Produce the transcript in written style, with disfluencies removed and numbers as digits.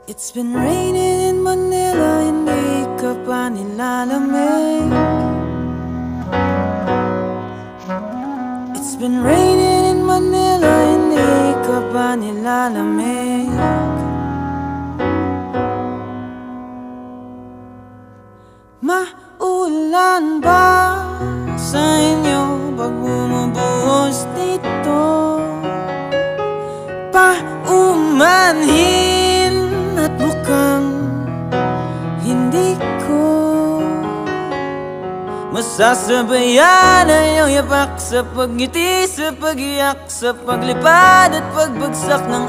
It's been raining in Manila, hindi ka pa nilalamig. It's been raining in Manila, hindi ka pa nilalamig. Maulan ba sa inyo pag bumubuhos dito? Paumanhin at mukhang hindi ko masasabayan ang iyong yapak sa pagngiti, sa pag-iyak, sa paglipad at pagbagsak ng